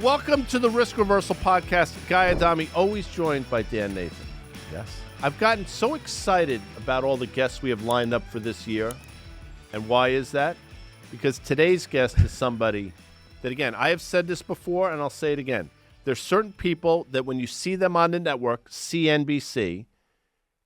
Welcome to the Risk Reversal Podcast. Guy Adami, always joined by Dan Nathan. Yes. I've gotten so excited about all the guests we have lined up for this year. And why is that? Because today's guest is somebody that, again, I have said this before and I'll say it again. There's certain people that when you see them on the network, CNBC,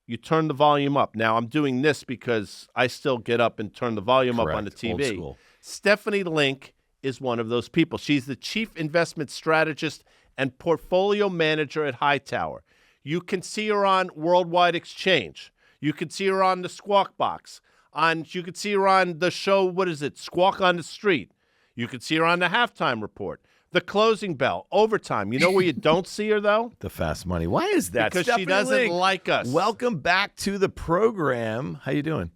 you turn the volume up. Now, I'm doing this because I still get up and turn the volume up on the TV. Old school. Stephanie Link is one of those people. She's the chief investment strategist and portfolio manager at Hightower. You can see her on Worldwide Exchange. You can see her on the Squawk Box. You can see her on the show, what is it, Squawk on the Street. You can see her on the Halftime Report, the Closing Bell, Overtime. You know where you don't see her, though? The Fast Money. Why is that? Because Stephanie she doesn't Link, like us. Welcome back to the program. How you doing?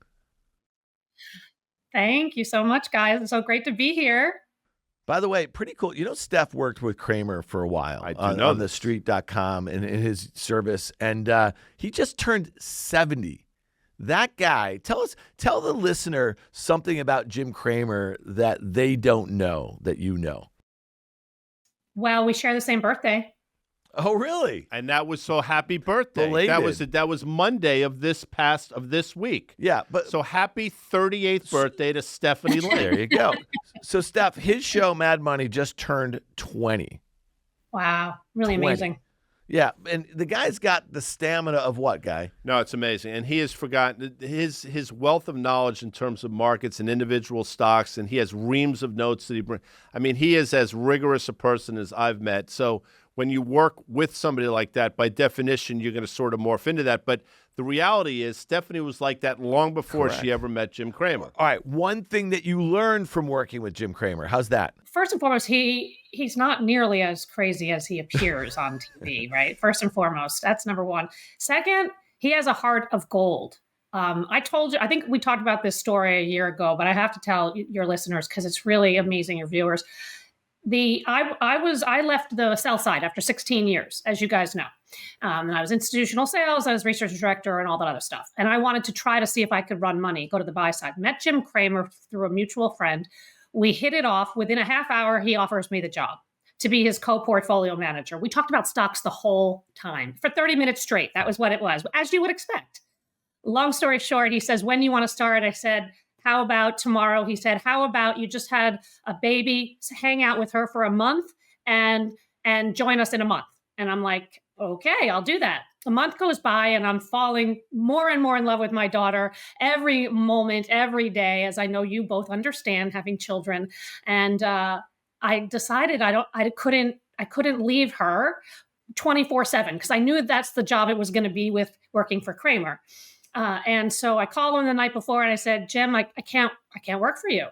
Thank you so much, guys. It's so great to be here. By the way, pretty cool. You know, Steph worked with Kramer for a while on thestreet.com and in his service, and he just turned 70. That guy, tell the listener something about Jim Cramer that they don't know that you know. Well, we share the same birthday. Oh, really? And that was so happy birthday. Belated. That was Monday of this week. Yeah, but so happy 38th birthday to Stephanie Link. There you go. So, Steph, his show Mad Money just turned 20. Wow, really 20. amazing. Yeah, and the guy's got the stamina of what, Guy? No, it's amazing. And he has forgotten his wealth of knowledge in terms of markets and individual stocks, and he has reams of notes that he brings. I mean, he is as rigorous a person as I've met. So when you work with somebody like that, by definition, you're going to sort of morph into that. But the reality is Stephanie was like that long before she ever met Jim Cramer. All right, one thing that you learned from working with Jim Cramer, how's that? First and foremost, he's not nearly as crazy as he appears on TV, right? First and foremost, that's number one. Second, he has a heart of gold. I told you, I think we talked about this story a year ago, but I have to tell your listeners because it's really amazing, your viewers. I left the sell side after 16 years, as you guys know. And I was institutional sales, I was research director and all that other stuff. And I wanted to try to see if I could run money, go to the buy side. Met Jim Cramer through a mutual friend. We hit it off. Within a half hour, he offers me the job to be his co-portfolio manager. We talked about stocks the whole time for 30 minutes straight. That was what it was, as you would expect. Long story short, he says, when do you want to start? I said, how about tomorrow? He said, how about you just had a baby, hang out with her for a month and join us in a month? And I'm like, okay, I'll do that. A month goes by and I'm falling more and more in love with my daughter every moment, every day, as I know you both understand having children. And I decided I couldn't leave her 24/7 because I knew that's the job it was going to be with working for Kramer. And so I called him the night before and I said, Jim, I can't work for you.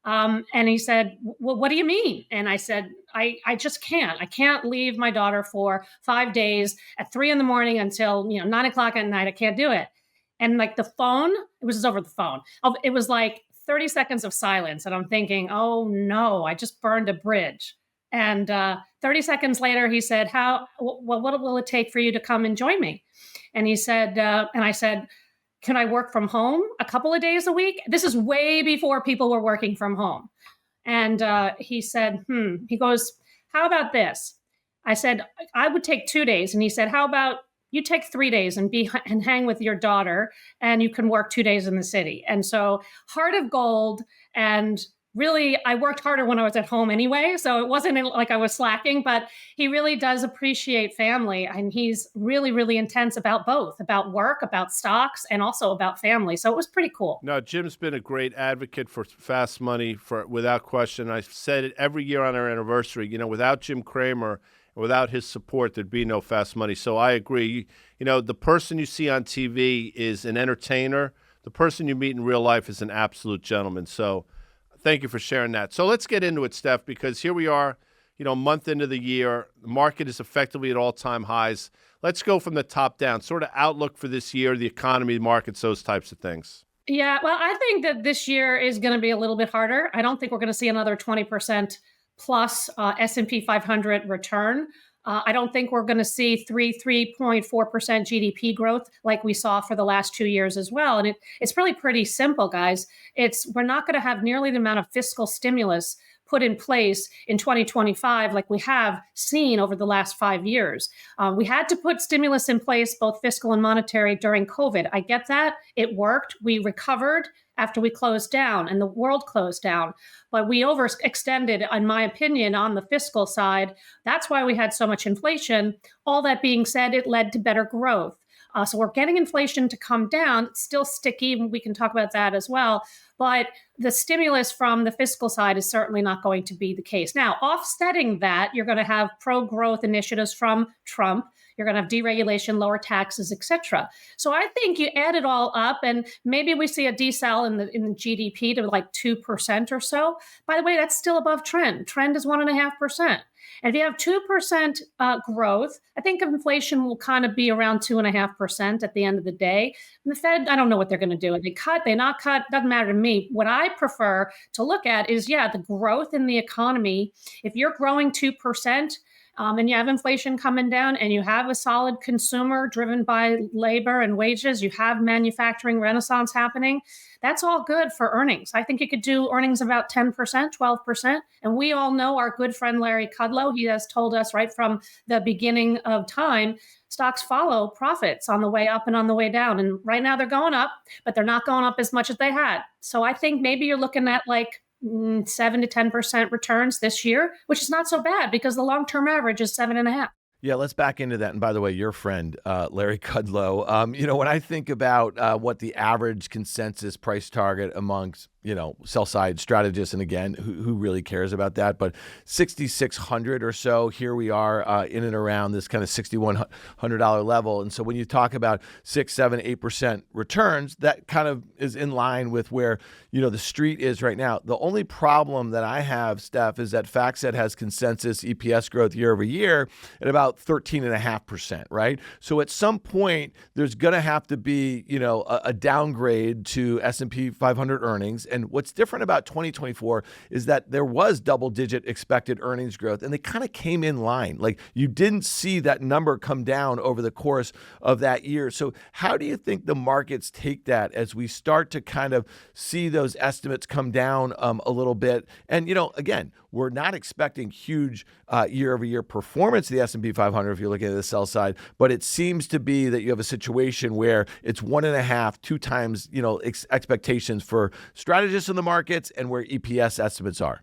And he said, well, what do you mean? And I said, I just can't. I can't leave my daughter for 5 days at 3 a.m. until 9 o'clock at night. I can't do it. And like the phone, it was just over the phone. It was like 30 seconds of silence. And I'm thinking, oh no, I just burned a bridge. And 30 seconds later, he said, what will it take for you to come and join me? And he said, and I said, can I work from home a couple of days a week? This is way before people were working from home. And he said, he goes, how about this? I said, I would take 2 days. And he said, how about you take 3 days and hang with your daughter and you can work 2 days in the city. And so heart of gold. And really, I worked harder when I was at home anyway, so it wasn't like I was slacking, but he really does appreciate family, and he's really, really intense about both, about work, about stocks, and also about family, so it was pretty cool. No, Jim's been a great advocate for fast money, without question. I've said it every year on our anniversary, without Jim Cramer, without his support, there'd be no fast money, so I agree. The person you see on TV is an entertainer. The person you meet in real life is an absolute gentleman, so thank you for sharing that. So let's get into it, Steph, because here we are, a month into the year. The market is effectively at all-time highs. Let's go from the top down, sort of outlook for this year, the economy, markets, those types of things. Yeah, well, I think that this year is going to be a little bit harder. I don't think we're going to see another 20% plus S&P 500 return. I don't think we're going to see 3.4% GDP growth like we saw for the last 2 years as well. And it's really pretty simple, guys. We're not going to have nearly the amount of fiscal stimulus put in place in 2025 like we have seen over the last 5 years. We had to put stimulus in place, both fiscal and monetary, during COVID. I get that. It worked. We recovered after we closed down and the world closed down. But we overextended, in my opinion, on the fiscal side. That's why we had so much inflation. All that being said, it led to better growth. So we're getting inflation to come down. It's still sticky. We can talk about that as well. But the stimulus from the fiscal side is certainly not going to be the case. Now, offsetting that, you're going to have pro-growth initiatives from Trump. You're going to have deregulation, lower taxes, et cetera. So I think you add it all up, and maybe we see a decel in the GDP to like 2% or so. By the way, that's still above trend. Trend is 1.5%. And if you have 2% growth, I think inflation will kind of be around 2.5% at the end of the day. And the Fed, I don't know what they're going to do. They cut, they not cut, doesn't matter to me. What I prefer to look at is, the growth in the economy. If you're growing 2%, and you have inflation coming down and you have a solid consumer driven by labor and wages, you have manufacturing renaissance happening, that's all good for earnings. I think you could do earnings about 10%, 12%. And we all know our good friend Larry Kudlow, he has told us right from the beginning of time, stocks follow profits on the way up and on the way down. And right now they're going up, but they're not going up as much as they had. So I think maybe you're looking at like 7 to 10% returns this year, which is not so bad because the long-term average is 7.5. Yeah, let's back into that. And by the way, your friend, Larry Kudlow, when I think about what the average consensus price target amongst, sell side strategists, and again, who really cares about that? But 6,600 or so, here we are in and around this kind of $6,100 level. And so when you talk about 6, 7, 8% returns, that kind of is in line with where, the street is right now. The only problem that I have, Steph, is that FactSet has consensus EPS growth year over year at about 13.5%, right? So at some point, there's going to have to be, a downgrade to S&P 500 earnings. And what's different about 2024 is that there was double-digit expected earnings growth, and they kind of came in line. Like you didn't see that number come down over the course of that year. So how do you think the markets take that as we start to kind of see those estimates come down a little bit? And, again, we're not expecting huge year-over-year performance of the S&P 500 if you're looking at the sell side, but it seems to be that you have a situation where it's 1.5, 2 times, expectations for strategists in the markets and where EPS estimates are.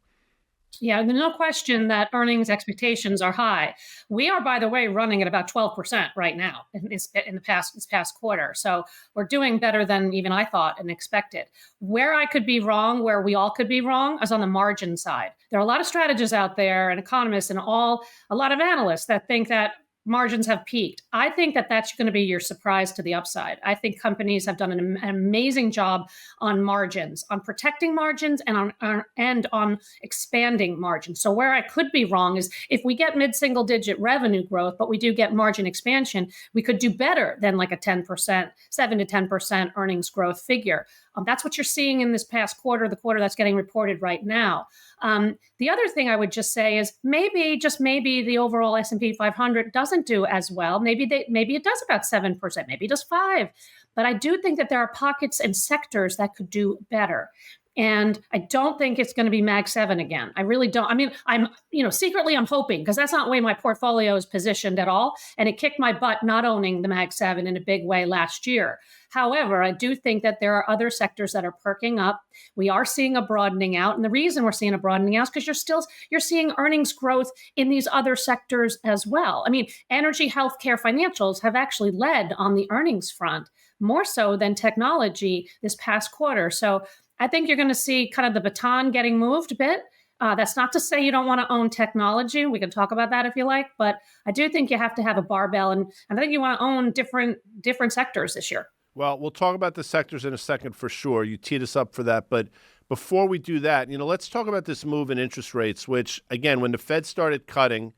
Yeah, there's no question that earnings expectations are high. We are, by the way, running at about 12% right now in this past quarter. So we're doing better than even I thought and expected. Where I could be wrong, where we all could be wrong, is on the margin side. There are a lot of strategists out there and economists and a lot of analysts that think that margins have peaked. I think that that's going to be your surprise to the upside. I think companies have done an amazing job on margins, on protecting margins and on expanding margins. So where I could be wrong is if we get mid-single digit revenue growth, but we do get margin expansion, we could do better than like a 10%, 7 to 10% earnings growth figure. That's what you're seeing in this past quarter, the quarter that's getting reported right now. The other thing I would just say is maybe the overall S&P 500 doesn't do as well. Maybe it does about 7%, maybe it does 5%. But I do think that there are pockets and sectors that could do better. And I don't think it's going to be Mag 7 again. I really don't. I mean, secretly I'm hoping, because that's not the way my portfolio is positioned at all. And it kicked my butt not owning the Mag 7 in a big way last year. However, I do think that there are other sectors that are perking up. We are seeing a broadening out. And the reason we're seeing a broadening out is because you're seeing earnings growth in these other sectors as well. I mean, energy, healthcare, financials have actually led on the earnings front more so than technology this past quarter. So I think you're going to see kind of the baton getting moved a bit. That's not to say you don't want to own technology. We can talk about that if you like, but I do think you have to have a barbell, and I think you want to own different sectors this year. Well, we'll talk about the sectors in a second for sure. You teed us up for that. But before we do that, let's talk about this move in interest rates, which, again, when the Fed started cutting,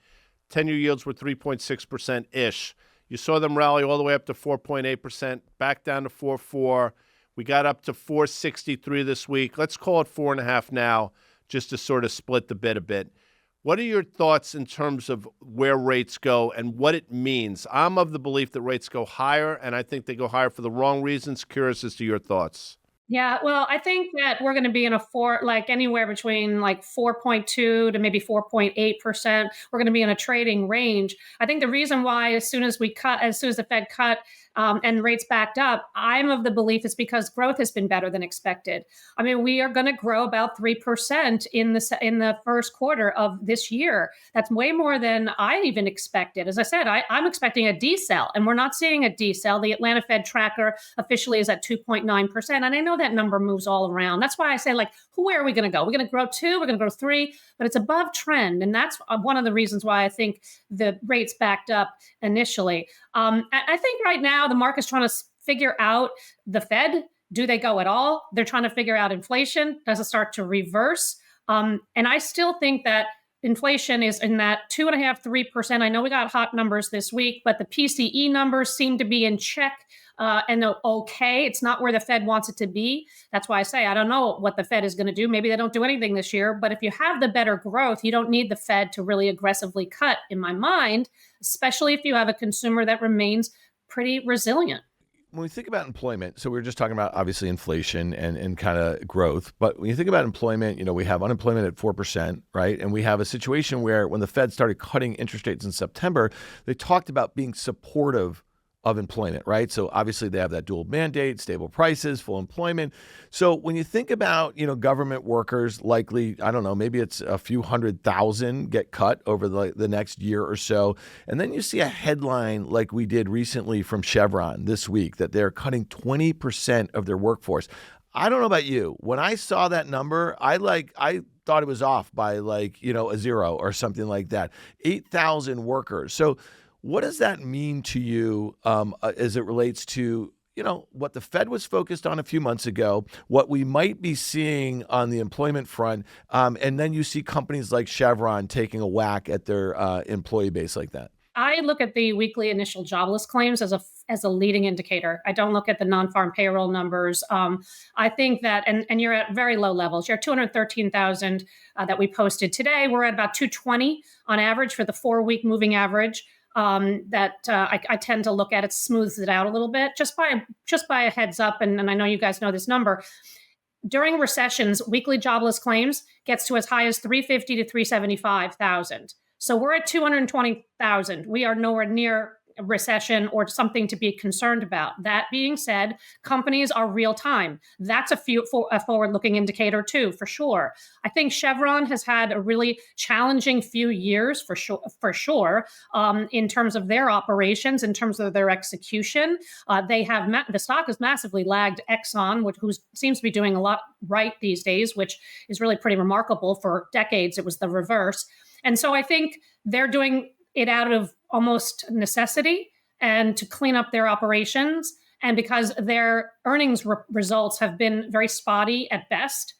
10-year yields were 3.6%-ish. You saw them rally all the way up to 4.8%, back down to 4.4%. We got up to 4.63 this week. Let's call it 4.5 now, just to sort of split the bit a bit. What are your thoughts in terms of where rates go and what it means? I'm of the belief that rates go higher, and I think they go higher for the wrong reasons. Curious as to your thoughts. Yeah, well, I think that we're going to be in a like anywhere between like 4.2 to maybe 4.8%. We're going to be in a trading range. I think the reason why, as soon as the Fed cut and rates backed up, I'm of the belief is because growth has been better than expected. I mean, we are going to grow about 3% in the first quarter of this year. That's way more than I even expected. As I said, I'm expecting a decel, and we're not seeing a decel. The Atlanta Fed tracker officially is at 2.9%. And I know that number moves all around. That's why I say, like, where are we going to go? We're going to grow 2, we're going to grow 3, but it's above trend. And that's one of the reasons why I think the rates backed up initially. I think right now the market's trying to figure out the Fed. Do they go at all? They're trying to figure out inflation. Does it start to reverse? And I still think that inflation is in that 2.5%, 3%. I know we got hot numbers this week, but the PCE numbers seem to be in check and okay. It's not where the Fed wants it to be. That's why I say I don't know what the Fed is going to do. Maybe they don't do anything this year. But if you have the better growth, you don't need the Fed to really aggressively cut, in my mind, especially if you have a consumer that remains pretty resilient. When we think about employment, so we were just talking about obviously inflation and kind of growth, but when you think about employment, we have unemployment at 4%, right? And we have a situation where when the Fed started cutting interest rates in September, they talked about being supportive of employment, right? So obviously they have that dual mandate, stable prices, full employment. So when you think about, government workers likely, I don't know, maybe it's a few 100,000 get cut over the next year or so. And then you see a headline like we did recently from Chevron this week that they're cutting 20% of their workforce. I don't know about you. When I saw that number, I thought it was off by a zero or something like that. 8,000 workers. So what does that mean to you as it relates to, what the Fed was focused on a few months ago, what we might be seeing on the employment front, and then you see companies like Chevron taking a whack at their employee base like that? I look at the weekly initial jobless claims as a leading indicator. I don't look at the non-farm payroll numbers. I think that, and you're at very low levels. You're at 213,000 that we posted today. We're at about 220 on average for the 4-week moving average. I tend to look at it, smooths it out a little bit, just by a heads up. And I know you guys know this number. During recessions, weekly jobless claims gets to as high as 350 to 375,000. So we're at 220,000. We are nowhere near a recession or something to be concerned about. That being said, companies are real time. That's a forward-looking indicator too, for sure. I think Chevron has had a really challenging few years for sure, in terms of their operations, in terms of their execution. The stock has massively lagged Exxon, who seems to be doing a lot right these days, which is really pretty remarkable. For decades, it was the reverse. And so I think they're doing it out of almost necessity and to clean up their operations. And because their earnings results have been very spotty at best.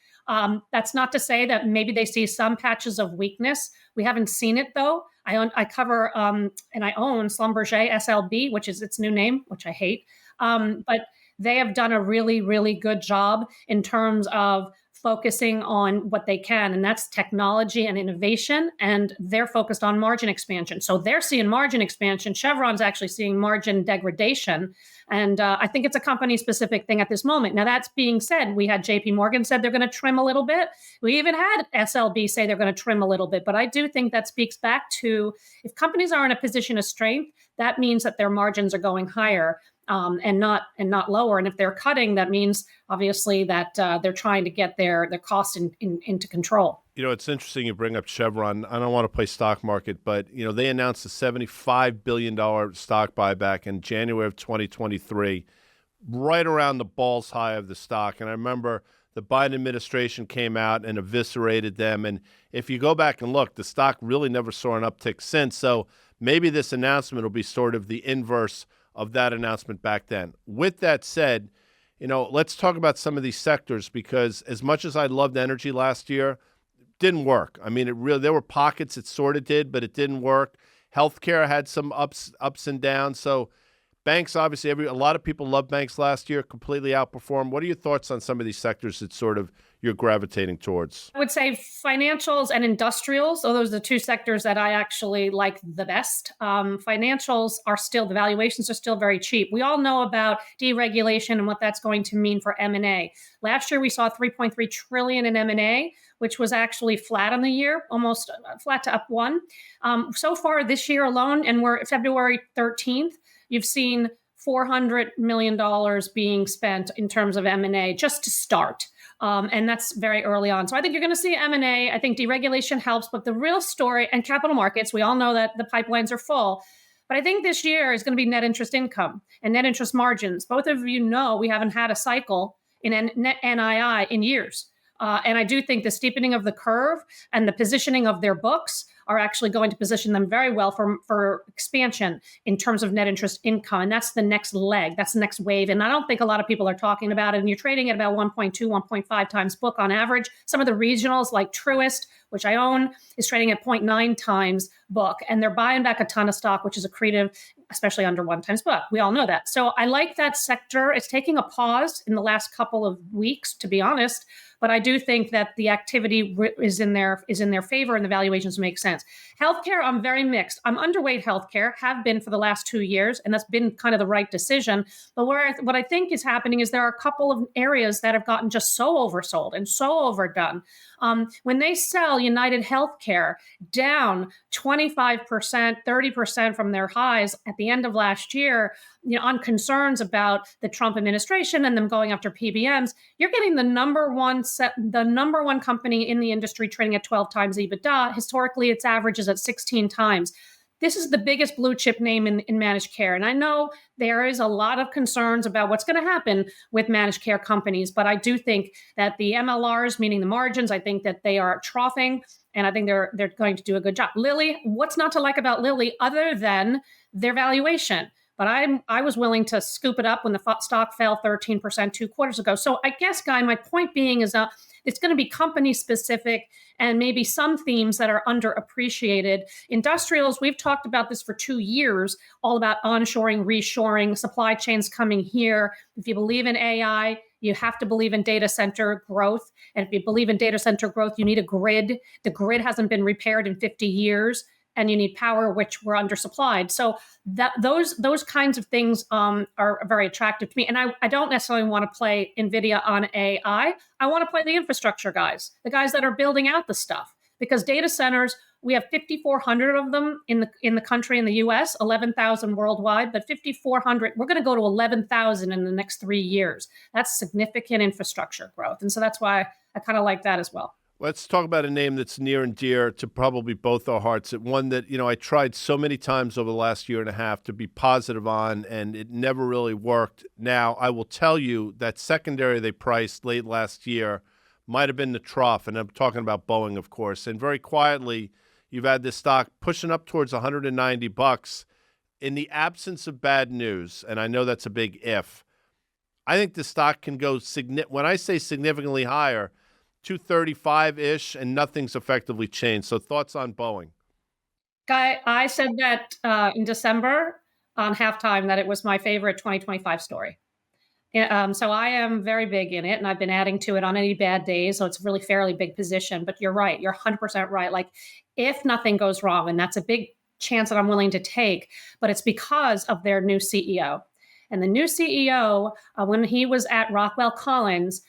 That's not to say that maybe they see some patches of weakness. We haven't seen it though. I cover and I own Schlumberger SLB, which is its new name, which I hate. But they have done a really, really good job in terms of focusing on what they can, and that's technology and innovation, and they're focused on margin expansion. So they're seeing margin expansion. Chevron's actually seeing margin degradation, and I think it's a company-specific thing at this moment. Now, that's being said, we had JP Morgan said they're going to trim a little bit. We even had SLB say they're going to trim a little bit, but I do think that speaks back to if companies are in a position of strength, that means that their margins are going higher. And not lower. And if they're cutting, that means obviously that they're trying to get their costs into control. It's interesting you bring up Chevron. I don't want to play stock market, but they announced a $75 billion stock buyback in January of 2023, right around the balls high of the stock. And I remember the Biden administration came out and eviscerated them. And if you go back and look, the stock really never saw an uptick since. So maybe this announcement will be sort of the inverse of that announcement back then. With that said, let's talk about some of these sectors, because as much as I loved energy last year, it didn't work. I mean, there were pockets it sort of did, but it didn't work. Healthcare had some ups and downs. So Banks, obviously, a lot of people love banks last year, completely outperformed. What are your thoughts on some of these sectors that sort of you're gravitating towards? I would say financials and industrials. So those are the two sectors that I actually like the best. Financials are still, the valuations are still very cheap. We all know about deregulation and what that's going to mean for M&A. Last year, we saw 3.3 trillion in M&A, which was actually flat on the year, almost flat to up one. So far this year alone, and we're February 13th, you've seen $400 million being spent in terms of M&A just to start. And that's very early on. So I think you're going to see M&A. I think deregulation helps, but the real story and capital markets, we all know that the pipelines are full. But I think this year is going to be net interest income and net interest margins. Both of you know we haven't had a cycle in net NII in years. And I do think the steepening of the curve and the positioning of their books are actually going to position them very well for expansion in terms of net interest income. And that's the next leg. That's the next wave. And I don't think a lot of people are talking about it. And you're trading at about 1.2, 1.5 times book on average. Some of the regionals like Truist, which I own, is trading at 0.9 times book. And they're buying back a ton of stock, which is accretive, especially under 1 times book. We all know that. So I like that sector. It's taking a pause in the last couple of weeks, to be honest. But I do think that the activity is in their favor and the valuations make sense. Healthcare, I'm very mixed. I'm underweight healthcare, have been for the last 2 years, and that's been kind of the right decision. But what I think is happening is there are a couple of areas that have gotten just so oversold and so overdone. When they sell United Healthcare down 25%, 30% from their highs at the end of last year, on concerns about the Trump administration and them going after PBMs, you're getting the number one company in the industry trading at 12 times EBITDA. Historically, its average is at 16 times. This is the biggest blue chip name in managed care. And I know there is a lot of concerns about what's going to happen with managed care companies, but I do think that the MLRs, meaning the margins, I think that they are troughing, and I think they're going to do a good job. Lilly, what's not to like about Lilly other than their valuation? But I was willing to scoop it up when the stock fell 13% 2 quarters ago. So I guess, Guy, my point being is it's going to be company specific and maybe some themes that are underappreciated. Industrials, we've talked about this for 2 years, all about onshoring, reshoring, supply chains coming here. If you believe in AI, you have to believe in data center growth. And if you believe in data center growth, you need a grid. The grid hasn't been repaired in 50 years. And you need power, which we're undersupplied. So those kinds of things are very attractive to me. And I don't necessarily want to play NVIDIA on AI. I want to play the infrastructure guys, the guys that are building out the stuff. Because data centers, we have 5,400 of them in the country, in the U.S., 11,000 worldwide, but 5,400. We're going to go to 11,000 in the next 3 years. That's significant infrastructure growth, and so that's why I kind of like that as well. Let's talk about a name that's near and dear to probably both our hearts. One that, I tried so many times over the last year and a half to be positive on, and it never really worked. Now, I will tell you that secondary they priced late last year might have been the trough, and I'm talking about Boeing, of course. And very quietly, you've had this stock pushing up towards $190. In the absence of bad news, and I know that's a big if, I think the stock can go, when I say significantly higher, 235-ish, and nothing's effectively changed. So thoughts on Boeing? Guy, I said that in December on halftime that it was my favorite 2025 story. So I am very big in it, and I've been adding to it on any bad days. So it's a really fairly big position. But you're right. You're 100% right. Like, if nothing goes wrong, and that's a big chance that I'm willing to take, but it's because of their new CEO. And the new CEO, when he was at Rockwell Collins,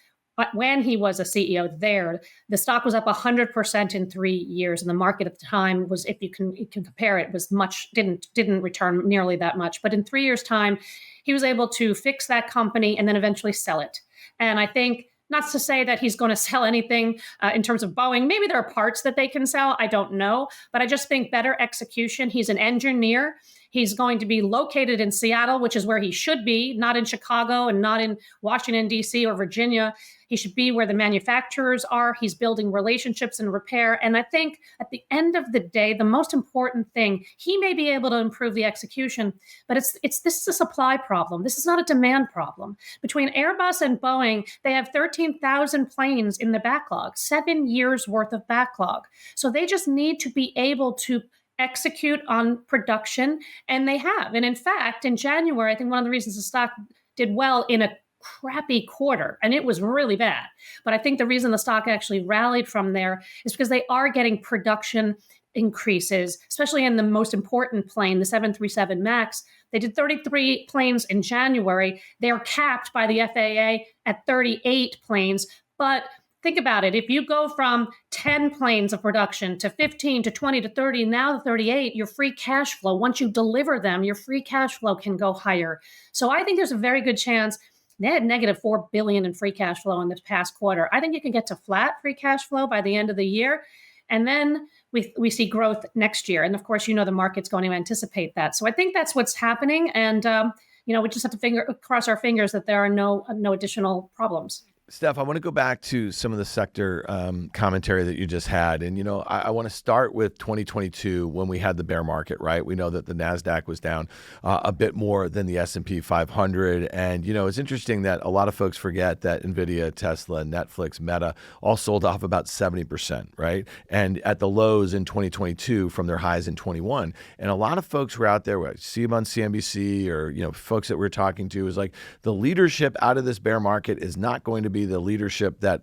when he was a CEO there, the stock was up 100% in 3 years, and the market at the time was, if you can compare it, was didn't return nearly that much. But in 3 years' time, he was able to fix that company and then eventually sell it. And I think, not to say that he's going to sell anything in terms of Boeing. Maybe there are parts that they can sell. I don't know. But I just think better execution. He's an engineer. He's going to be located in Seattle, which is where he should be, not in Chicago and not in Washington, D.C. or Virginia. He should be where the manufacturers are. He's building relationships and repair. And I think at the end of the day, the most important thing, he may be able to improve the execution, but this is a supply problem. This is not a demand problem. Between Airbus and Boeing, they have 13,000 planes in the backlog, 7 years worth of backlog. So they just need to be able to execute on production, and they have. And in fact, in January, I think one of the reasons the stock did well in a crappy quarter, and it was really bad. But I think the reason the stock actually rallied from there is because they are getting production increases, especially in the most important plane, the 737 MAX. They did 33 planes in January. They're capped by the FAA at 38 planes. But think about it. If you go from 10 planes of production to 15 to 20 to 30, now to 38, your free cash flow, once you deliver them, your free cash flow can go higher. So I think there's a very good chance. They had negative $4 billion in free cash flow in this past quarter. I think you can get to flat free cash flow by the end of the year. And then we see growth next year. And of course, the market's going to anticipate that. So I think that's what's happening. And, we just have to cross our fingers that there are no additional problems. Steph, I want to go back to some of the sector commentary that you just had. And, I want to start with 2022 when we had the bear market, right? We know that the NASDAQ was down a bit more than the S&P 500. And, it's interesting that a lot of folks forget that NVIDIA, Tesla, Netflix, Meta all sold off about 70%, right? And at the lows in 2022 from their highs in 21. And a lot of folks were out there, I see them on CNBC or, folks that we're talking to is like the leadership out of this bear market is not going to be the leadership that,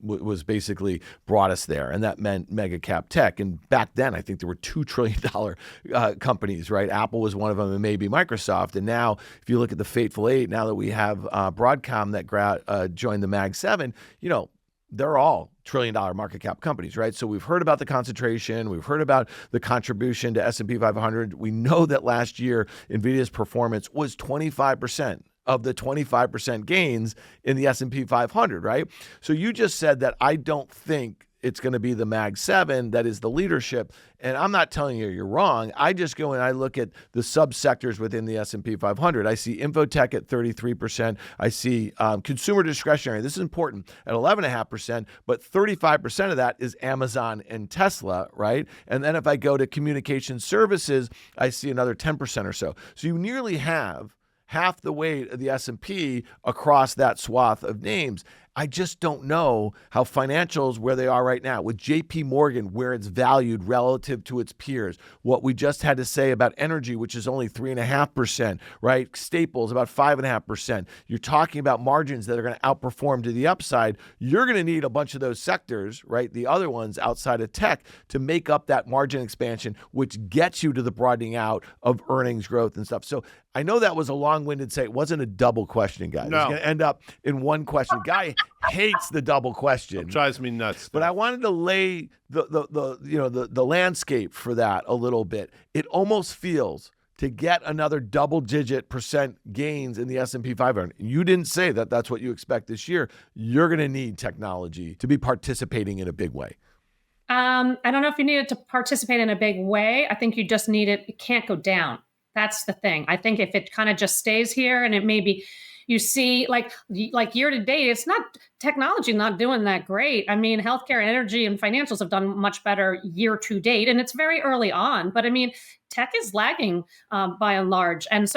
was basically brought us there. And that meant mega cap tech. And back then, I think there were $2 trillion companies, right? Apple was one of them and maybe Microsoft. And now, if you look at the Fateful Eight, now that we have Broadcom that joined the Mag 7, they're all trillion-dollar market cap companies, right? So we've heard about the concentration. We've heard about the contribution to S&P 500. We know that last year, NVIDIA's performance was 25% of the 25% gains in the S&P 500, right? So you just said that I don't think it's going to be the Mag 7 that is the leadership. And I'm not telling you you're wrong. I just go and I look at the subsectors within the S&P 500. I see infotech at 33%. I see consumer discretionary. This is important at 11.5%, but 35% of that is Amazon and Tesla, right? And then if I go to communication services, I see another 10% or so. So you nearly have half the weight of the S&P across that swath of names. I just don't know how financials, where they are right now, with JP Morgan, where it's valued relative to its peers, what we just had to say about energy, which is only 3.5%, right? Staples, about 5.5%. You're talking about margins that are going to outperform to the upside. You're going to need a bunch of those sectors, right? The other ones outside of tech to make up that margin expansion, which gets you to the broadening out of earnings growth and stuff. So I know that was a long-winded say. It wasn't a double question, guys. No. It's going to end up in one question. Guy hates the double question. It drives me nuts. But I wanted to lay the landscape for that a little bit. It almost feels to get another double-digit % gains in the S&P 500. You didn't say that that's what you expect this year. You're going to need technology to be participating in a big way. I don't know if you need it to participate in a big way. I think you just need it. It can't go down. That's the thing. I think if it kind of just stays here and it maybe you see like year to date, it's not technology not doing that great. I mean, healthcare, energy, and financials have done much better year to date, and it's very early on. But I mean, tech is lagging by and large, and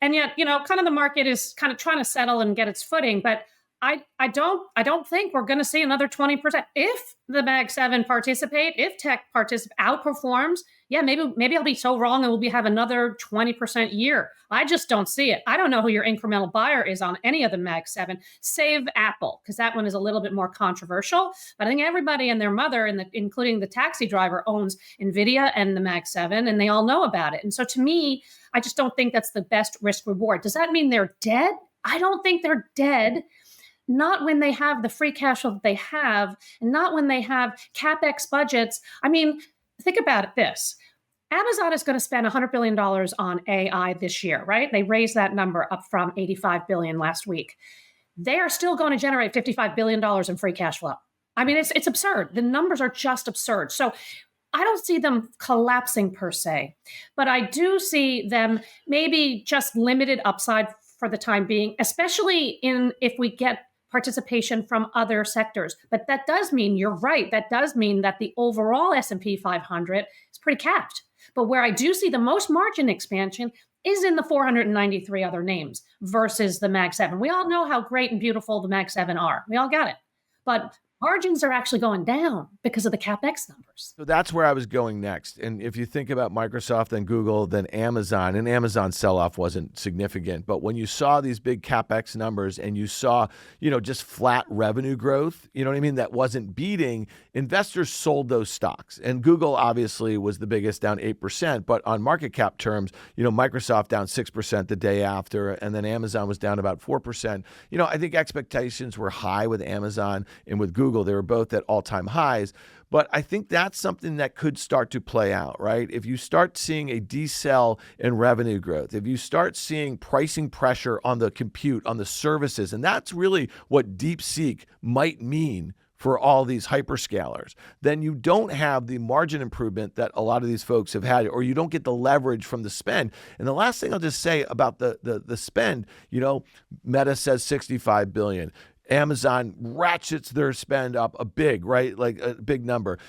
yet kind of the market is kind of trying to settle and get its footing. But I don't think we're going to see another 20%. If the Mag 7 participate, if tech outperforms, yeah, maybe I'll be so wrong and we'll have another 20% year. I just don't see it. I don't know who your incremental buyer is on any of the Mag 7, save Apple, because that one is a little bit more controversial. But I think everybody and their mother, including the taxi driver, owns NVIDIA and the Mag 7, and they all know about it. And so to me, I just don't think that's the best risk reward. Does that mean they're dead? I don't think they're dead. Not when they have the free cash flow that they have, and not when they have CapEx budgets. I mean, think about this. Amazon is going to spend $100 billion on AI this year, right? They raised that number up from $85 billion last week. They are still going to generate $55 billion in free cash flow. I mean, it's absurd. The numbers are just absurd. So I don't see them collapsing per se, but I do see them maybe just limited upside for the time being, especially if we get participation from other sectors. But that does mean, you're right, that does mean that the overall S&P 500 is pretty capped. But where I do see the most margin expansion is in the 493 other names versus the Mag 7. We all know how great and beautiful the Mag 7 are. We all got it. But margins are actually going down. because of the CapEx numbers. So that's where I was going next. And if you think about Microsoft, then Google, then Amazon, and Amazon's sell-off wasn't significant. But when you saw these big CapEx numbers and you saw, just flat revenue growth, you know what I mean, that wasn't beating, investors sold those stocks. And Google obviously was the biggest, down 8%. But on market cap terms, Microsoft down 6% the day after, and then Amazon was down about 4%. I think expectations were high with Amazon and with Google. They were both at all-time highs. But I think that's something that could start to play out, right? If you start seeing a decel in revenue growth, if you start seeing pricing pressure on the compute, on the services, and that's really what DeepSeek might mean for all these hyperscalers, then you don't have the margin improvement that a lot of these folks have had, or you don't get the leverage from the spend. And the last thing I'll just say about the spend, Meta says $65 billion. Amazon ratchets their spend up a big number.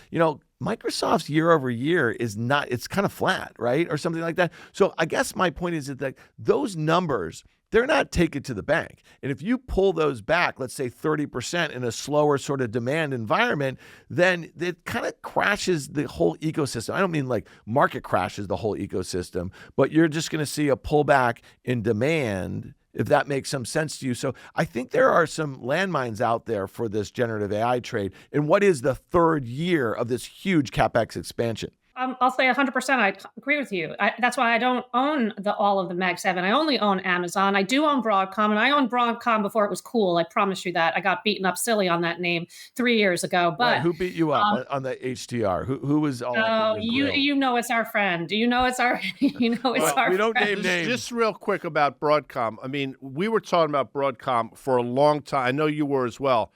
Microsoft's year over year is not, it's kind of flat, right? Or something like that. So I guess my point is that those numbers, they're not taken to the bank. And if you pull those back, let's say 30% in a slower sort of demand environment, then it kind of crashes the whole ecosystem. I don't mean like market crashes the whole ecosystem, but you're just going to see a pullback in demand, if that makes some sense to you. So I think there are some landmines out there for this generative AI trade. And what is the third year of this huge CapEx expansion? I'll say 100%. I agree with you. That's why I don't own all of the Mag 7. I only own Amazon. I do own Broadcom, and I owned Broadcom before it was cool. I promise you that. I got beaten up silly on that name 3 years ago. But right. Who beat you up on the HTR? Who was all? Oh, you know it's our friend. We don't name names. Just real quick about Broadcom. I mean, we were talking about Broadcom for a long time. I know you were as well.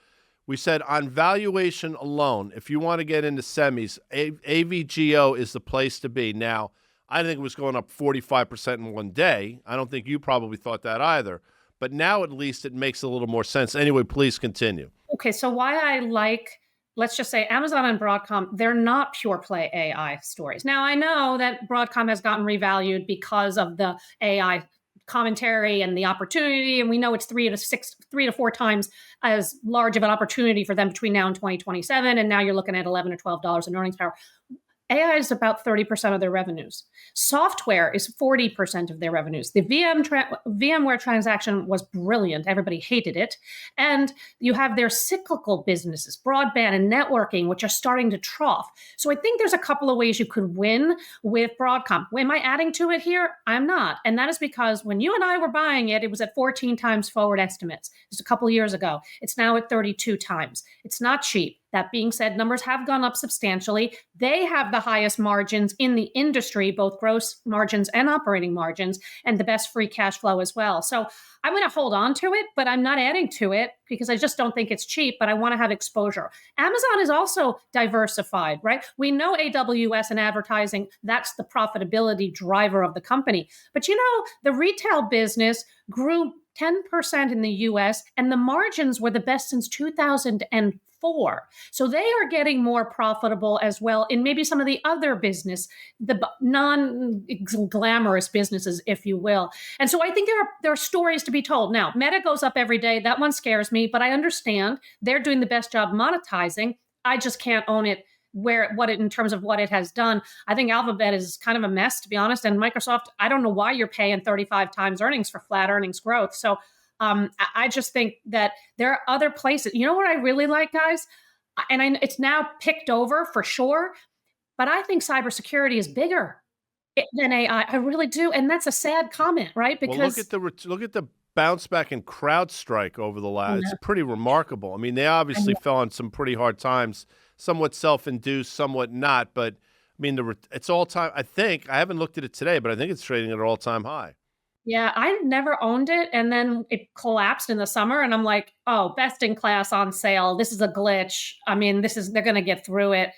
We said on valuation alone, if you want to get into semis, AVGO is the place to be. Now, I think it was going up 45% in one day. I don't think you probably thought that either. But now at least it makes a little more sense. Anyway, please continue. Okay, so why I like, let's just say Amazon and Broadcom, they're not pure play AI stories. Now, I know that Broadcom has gotten revalued because of the AI commentary and the opportunity. And we know it's 3 to 4 times as large of an opportunity for them between now and 2027. And now you're looking at $11 or $12 in earnings power. AI is about 30% of their revenues. Software is 40% of their revenues. The VMware transaction was brilliant. Everybody hated it. And you have their cyclical businesses, broadband and networking, which are starting to trough. So I think there's a couple of ways you could win with Broadcom. Am I adding to it here? I'm not. And that is because when you and I were buying it, it was at 14 times forward estimates. Just a couple of years ago. It's now at 32 times. It's not cheap. That being said, numbers have gone up substantially. They have the highest margins in the industry, both gross margins and operating margins, and the best free cash flow as well. So I'm going to hold on to it, but I'm not adding to it because I just don't think it's cheap, but I want to have exposure. Amazon is also diversified, right? We know AWS and advertising, that's the profitability driver of the company. But the retail business grew 10% in the US, and the margins were the best since 2004. So they are getting more profitable as well in maybe some of the other business, the non-glamorous businesses, if you will. And so I think there are stories to be told. Now, Meta goes up every day. That one scares me, but I understand they're doing the best job monetizing. I just can't own it in terms of what it has done. I think Alphabet is kind of a mess, to be honest. And Microsoft, I don't know why you're paying 35 times earnings for flat earnings growth. So I just think that there are other places. You know what I really like, guys? And it's now picked over for sure, but I think cybersecurity is bigger than AI. I really do. And that's a sad comment, right? Because look at the bounce back in CrowdStrike over the last. It's pretty remarkable. I mean, they obviously fell on some pretty hard times, somewhat self-induced, somewhat not. But I mean, it's all-time. I haven't looked at it today, but I think it's trading at an all-time high. Yeah, I never owned it, and then it collapsed in the summer, and I'm like, oh, best in class on sale. This is a glitch. I mean, they're going to get through it.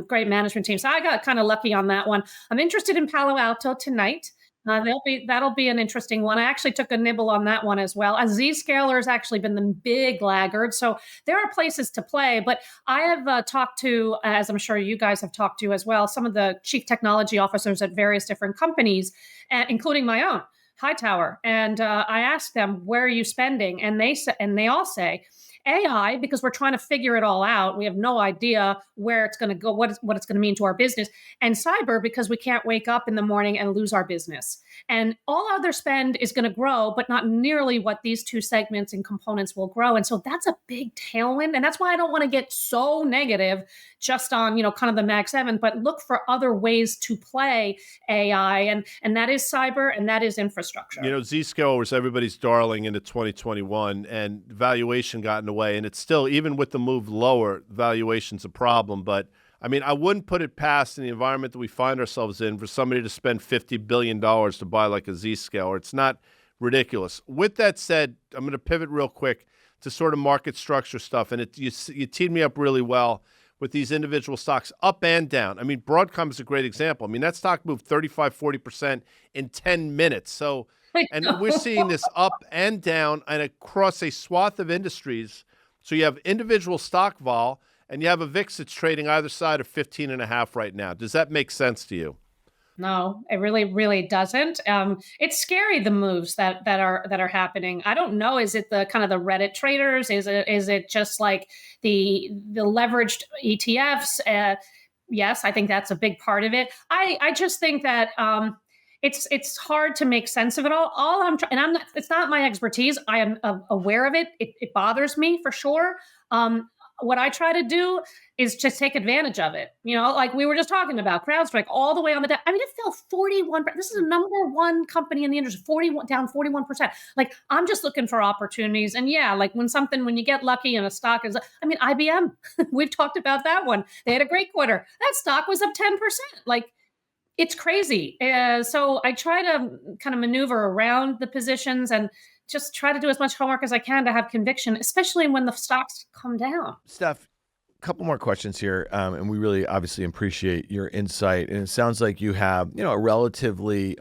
Great management team. So I got kind of lucky on that one. I'm interested in Palo Alto tonight. That'll be an interesting one. I actually took a nibble on that one as well. Zscaler has actually been the big laggard. So there are places to play, but I have talked to, as I'm sure you guys have talked to as well, some of the chief technology officers at various different companies, including my own, Hightower. And I asked them, where are you spending? And they all say, AI, because we're trying to figure it all out. We have no idea where it's going to go, what it's going to mean to our business. And cyber, because we can't wake up in the morning and lose our business. And all other spend is going to grow, but not nearly what these two segments and components will grow. And so that's a big tailwind. And that's why I don't want to get so negative just on, kind of the Mag 7, but look for other ways to play AI. And that is cyber and that is infrastructure. Zscaler was everybody's darling into 2021 and valuation got in the way. And it's still, even with the move lower, valuation's a problem. But I mean, I wouldn't put it past in the environment that we find ourselves in for somebody to spend $50 billion to buy like a Zscaler. It's not ridiculous. With that said, I'm going to pivot real quick to sort of market structure stuff. And you teed me up really well with these individual stocks up and down. I mean, Broadcom is a great example. I mean, that stock moved 35, 40% in 10 minutes. So, and we're seeing this up and down and across a swath of industries. So you have individual stock vol, and you have a VIX that's trading either side of 15.5 right now. Does that make sense to you? No, it really, really doesn't. It's scary, the moves that are happening. I don't know. Is it the kind of the Reddit traders? Is it just like the leveraged ETFs? Yes, I think that's a big part of it. I just think that it's hard to make sense of it all. It's not my expertise. I am aware of it. It bothers me for sure. What I try to do is just take advantage of it. Like we were just talking about CrowdStrike all the way on the down. I mean, it fell 41%. This is a number one company in the industry, down 41%. Like, I'm just looking for opportunities. And yeah, like when you get lucky and a stock is, IBM, we've talked about that one. They had a great quarter. That stock was up 10%. Like, it's crazy. So I try to kind of maneuver around the positions and just try to do as much homework as I can to have conviction, especially when the stocks come down. Steph, a couple more questions here, and we really obviously appreciate your insight. And it sounds like you have, a relatively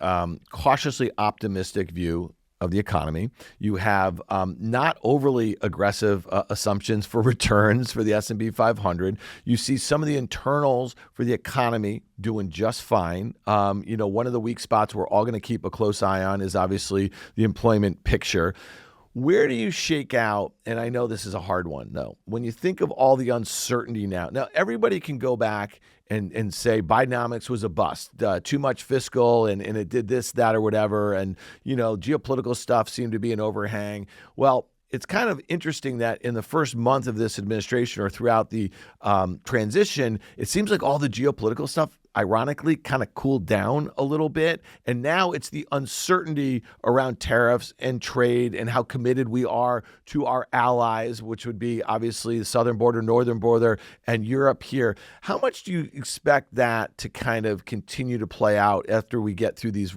cautiously optimistic view of the economy. You have not overly aggressive assumptions for returns for the S&P 500. You see some of the internals for the economy doing just fine. One of the weak spots we're all going to keep a close eye on is obviously the employment picture. Where do you shake out? And I know this is a hard one, though. When you think of all the uncertainty now everybody can go back and say Bidenomics was a bust, too much fiscal, and it did this, that, or whatever. And, geopolitical stuff seemed to be an overhang. Well, it's kind of interesting that in the first month of this administration or throughout the transition, it seems like all the geopolitical stuff ironically kind of cooled down a little bit. And now it's the uncertainty around tariffs and trade and how committed we are to our allies, which would be obviously the southern border, northern border, and Europe here. How much do you expect that to kind of continue to play out after we get through these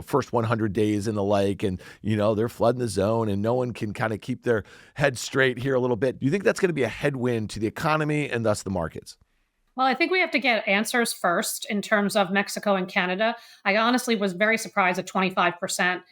first 100 days and the like, and, they're flooding the zone and no one can kind of keep their head straight here a little bit? Do you think that's going to be a headwind to the economy and thus the markets? Well, I think we have to get answers first in terms of Mexico and Canada. I honestly was very surprised at 25%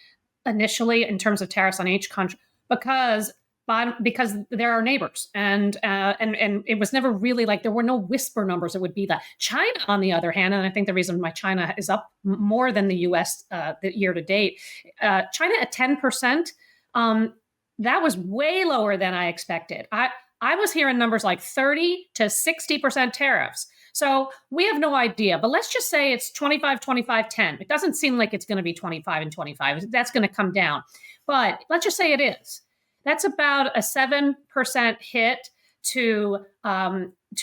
initially in terms of tariffs on each country because they're our neighbors, and it was never really like there were no whisper numbers. It would be that. China, on the other hand, and I think the reason why China is up more than the U.S. The year to date, China at 10%, that was way lower than I expected. I was hearing numbers like 30 to 60% tariffs. So we have no idea, but let's just say it's 25, 25, 10. It doesn't seem like it's going to be 25 and 25. That's going to come down, but let's just say it is. That's about a 7% hit to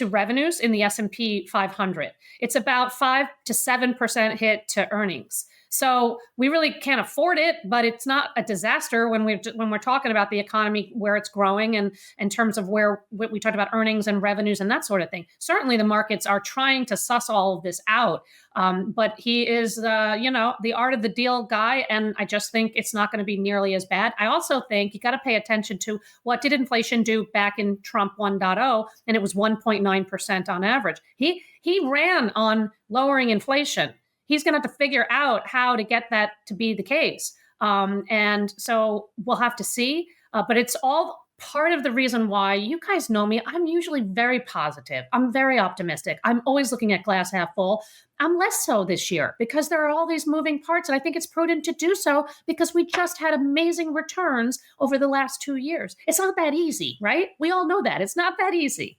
revenues in the S&P 500. It's about 5 to 7% hit to earnings. So we really can't afford it, but it's not a disaster when we're talking about the economy where it's growing and in terms of where we talked about earnings and revenues and that sort of thing. Certainly the markets are trying to suss all of this out. But he is, the art of the deal guy. And I just think it's not going to be nearly as bad. I also think you got to pay attention to what did inflation do back in Trump 1.0, and it was 1.9% on average. He ran on lowering inflation. He's going to have to figure out how to get that to be the case. And so we'll have to see. But it's all part of the reason why, you guys know me, I'm usually very positive. I'm very optimistic. I'm always looking at glass half full. I'm less so this year because there are all these moving parts. And I think it's prudent to do so because we just had amazing returns over the last 2 years. It's not that easy, right? We all know that. It's not that easy.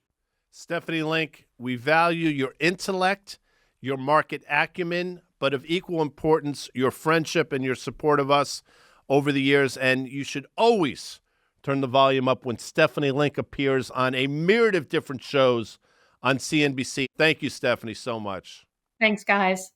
Stephanie Link, we value your intellect, your market acumen, but of equal importance, your friendship and your support of us over the years. And you should always turn the volume up when Stephanie Link appears on a myriad of different shows on CNBC. Thank you, Stephanie, so much. Thanks, guys.